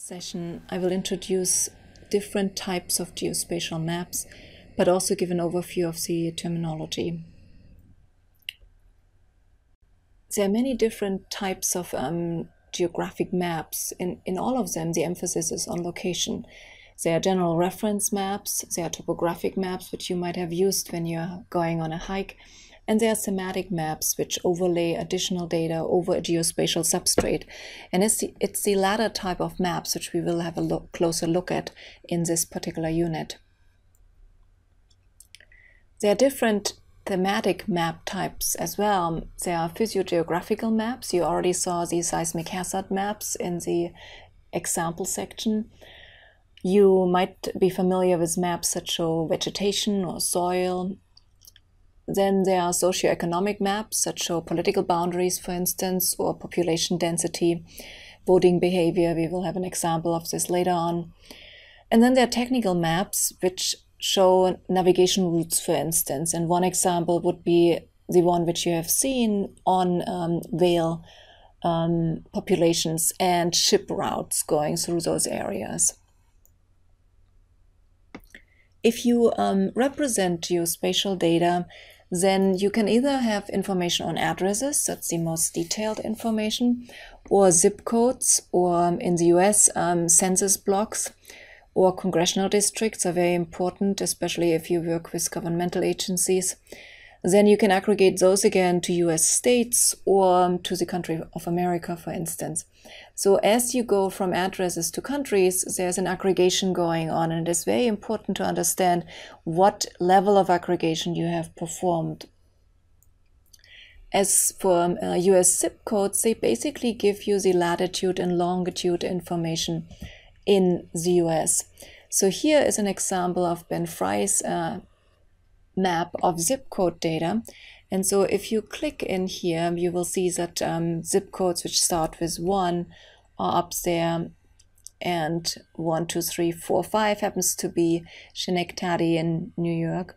session, I will introduce different types of geospatial maps, but also give an overview of the terminology. There are many different types of geographic maps. In all of them, the emphasis is on location. There are general reference maps, there are topographic maps, which you might have used when you're going on a hike, and there are thematic maps, which overlay additional data over a geospatial substrate. And it's the latter type of maps which we will have a closer look at in this particular unit. There are different thematic map types as well. There are physiogeographical maps. You already saw the seismic hazard maps in the example section. You might be familiar with maps that show vegetation or soil. Then there are socioeconomic maps that show political boundaries, for instance, or population density, voting behavior. We will have an example of this later on. And then there are technical maps which show navigation routes, for instance. And one example would be the one which you have seen on whale populations and ship routes going through those areas. If you represent geospatial data, then you can either have information on addresses, that's the most detailed information, or zip codes, or in the US, census blocks, or congressional districts are very important, especially if you work with governmental agencies. Then you can aggregate those again to US states or to the country of America, for instance. So as you go from addresses to countries, there's an aggregation going on, and it is very important to understand what level of aggregation you have performed. As for US zip codes, they basically give you the latitude and longitude information in the US. So here is an example of Ben Fry's map of zip code data. And so if you click in here, you will see that zip codes which start with 1 are up there, and 1, 2, 3, 4, 5 happens to be Schenectady in New York.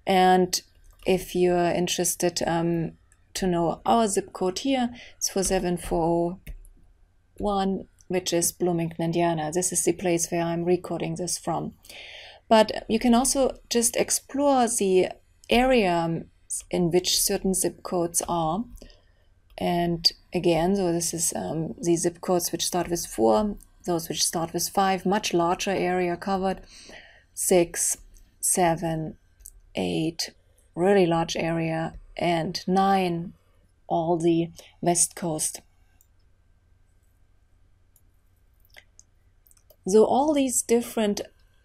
And if you're interested to know our zip code here, it's 47401, which is Bloomington, Indiana. This is the place where I'm recording this from. But you can also just explore the area in which certain zip codes are. And again, so this is the zip codes which start with 4, those which start with 5, much larger area covered, 6, 7, 8, really large area, and 9, all the West Coast. So all these different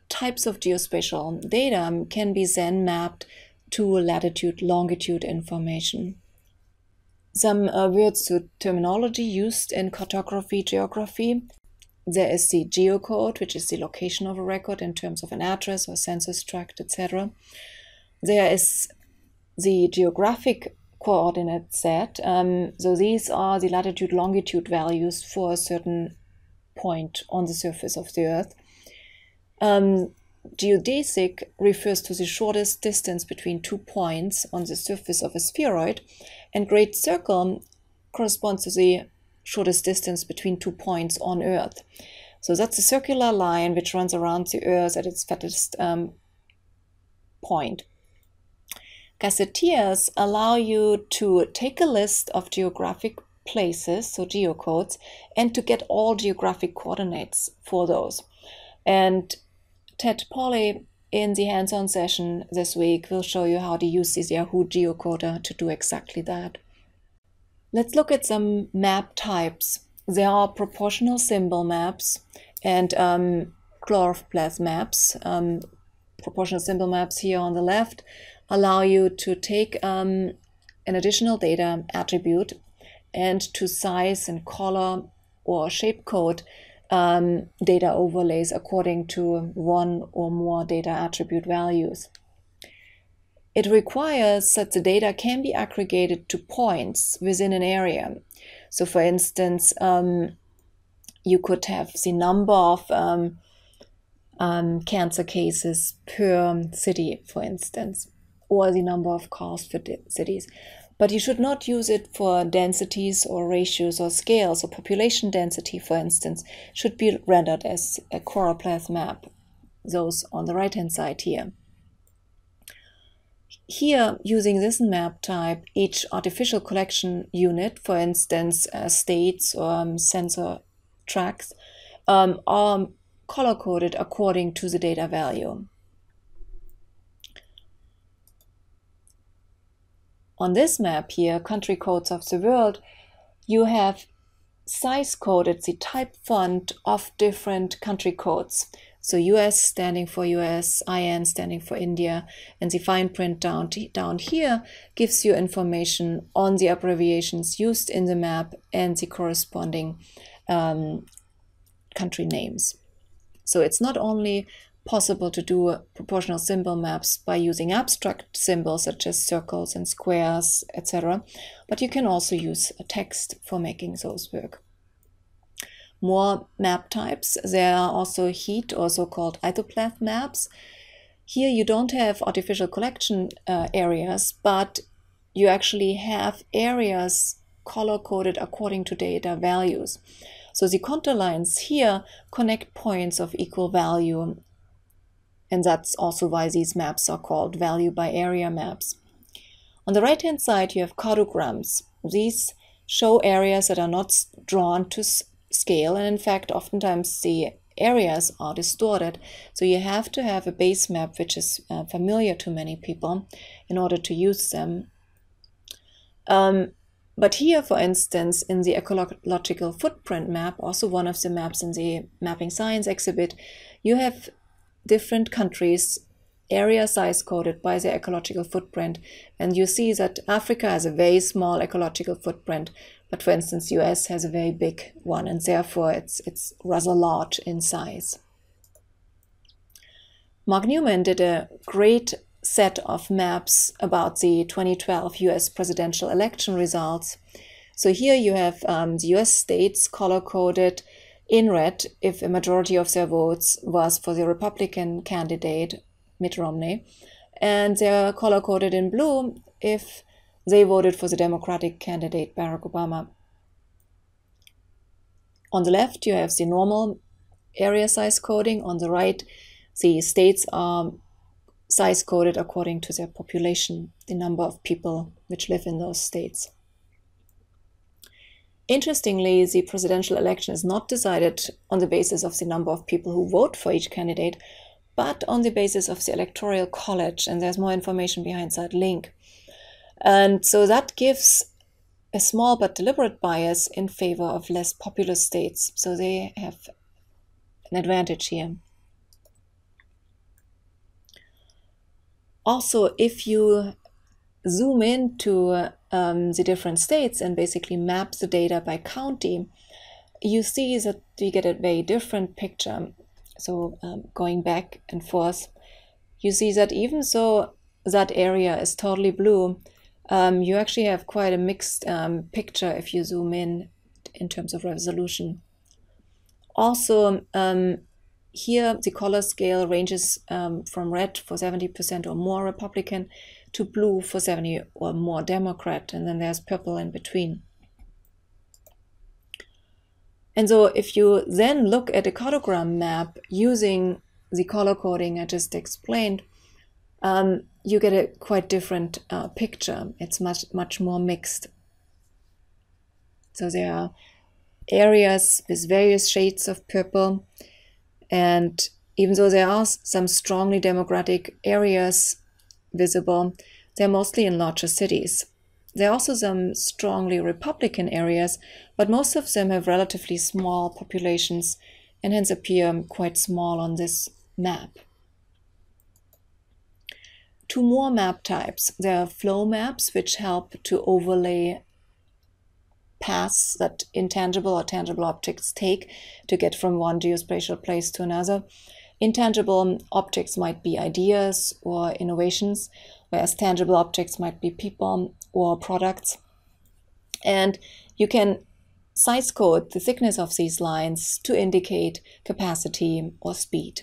types of geospatial data can be then mapped to latitude, longitude information. Some words to terminology used in cartography, geography. There is the geocode, which is the location of a record in terms of an address or census tract, etc. There is the geographic coordinate set. So these are the latitude, longitude values for a certain point on the surface of the Earth. Geodesic refers to the shortest distance between 2 points on the surface of a spheroid, and great circle corresponds to the shortest distance between 2 points on Earth. So that's a circular line which runs around the Earth at its fattest point. Gazetteers allow you to take a list of geographic places, so geocodes, and to get all geographic coordinates for those. And Ted Polly in the hands-on session this week will show you how to use this Yahoo geocoder to do exactly that. Let's look at some map types. There are proportional symbol maps and choropleth maps. Proportional symbol maps here on the left allow you to take an additional data attribute and to size and color or shape code data overlays according to one or more data attribute values. It requires that the data can be aggregated to points within an area. So for instance, you could have the number of cancer cases per city, for instance, or the number of cars for cities. But you should not use it for densities or ratios or scales. So population density, for instance, should be rendered as a choropleth map, those on the right-hand side here. Here, using this map type, each artificial collection unit, for instance, states or sensor tracks, are color-coded according to the data value. On this map here, country codes of the world, you have size-coded the type font of different country codes. So US standing for US, IN standing for India, and the fine print down here gives you information on the abbreviations used in the map and the corresponding country names. So it's not only possible to do proportional symbol maps by using abstract symbols such as circles and squares, etc., but you can also use a text for making those work. More map types. There are also heat or so-called isopleth maps. Here you don't have artificial collection areas, but you actually have areas color-coded according to data values. So the contour lines here connect points of equal value, and that's also why these maps are called value by area maps. On the right-hand side, you have cartograms. These show areas that are not drawn to scale, and in fact, oftentimes the areas are distorted. So you have to have a base map which is familiar to many people in order to use them. But here, for instance, in the ecological footprint map, also one of the maps in the Mapping Science exhibit, you have different countries, area size coded by their ecological footprint. And you see that Africa has a very small ecological footprint, but for instance, US has a very big one, and therefore it's rather large in size. Mark Newman did a great set of maps about the 2012 US presidential election results. So here you have the US states color-coded in red if a majority of their votes was for the Republican candidate, Mitt Romney, and they're color-coded in blue if they voted for the Democratic candidate, Barack Obama. On the left, you have the normal area size coding. On the right, the states are size coded according to their population, the number of people which live in those states. Interestingly, the presidential election is not decided on the basis of the number of people who vote for each candidate, but on the basis of the Electoral College, and there's more information behind that link. And so that gives a small but deliberate bias in favor of less populous states. So they have an advantage here. Also, if you zoom into the different states and basically map the data by county, you see that you get a very different picture. So going back and forth, you see that even though that area is totally blue, you actually have quite a mixed picture if you zoom in terms of resolution. Also, here the color scale ranges from red for 70% or more Republican to blue for 70 or more Democrat, and then there's purple in between. And so if you then look at a cartogram map using the color coding I just explained, you get a quite different picture. It's much more mixed. So there are areas with various shades of purple, and even though there are some strongly democratic areas visible, they're mostly in larger cities. There are also some strongly Republican areas, but most of them have relatively small populations and hence appear quite small on this map. Two more map types. There are flow maps, which help to overlay paths that intangible or tangible objects take to get from one geospatial place to another. Intangible objects might be ideas or innovations, whereas tangible objects might be people or products. And you can size code the thickness of these lines to indicate capacity or speed.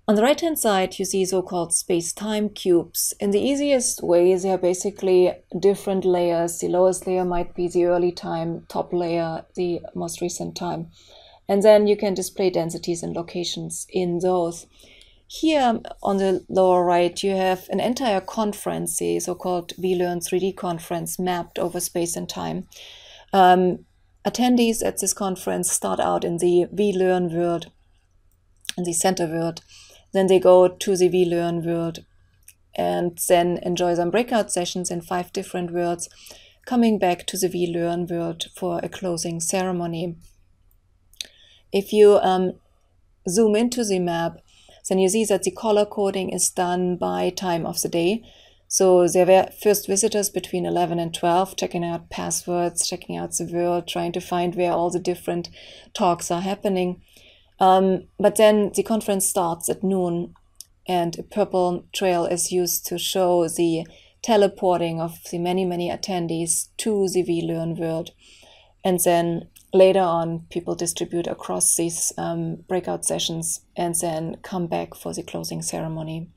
On the right-hand side, you see so-called space-time cubes. In the easiest way, they are basically different layers. The lowest layer might be the early time, top layer, the most recent time. And then you can display densities and locations in those. Here on the lower right, you have an entire conference, the so-called vLearn 3D conference, mapped over space and time. Attendees at this conference start out in the vLearn world, in the center world. Then they go to the vLearn world and then enjoy some breakout sessions in 5 different worlds, coming back to the vLearn world for a closing ceremony. If you zoom into the map, then you see that the color coding is done by time of the day. So there were first visitors between 11 and 12, checking out passwords, checking out the world, trying to find where all the different talks are happening. But then the conference starts at noon, and a purple trail is used to show the teleporting of the many, many attendees to the vLearn world. And then later on, people distribute across these breakout sessions and then come back for the closing ceremony.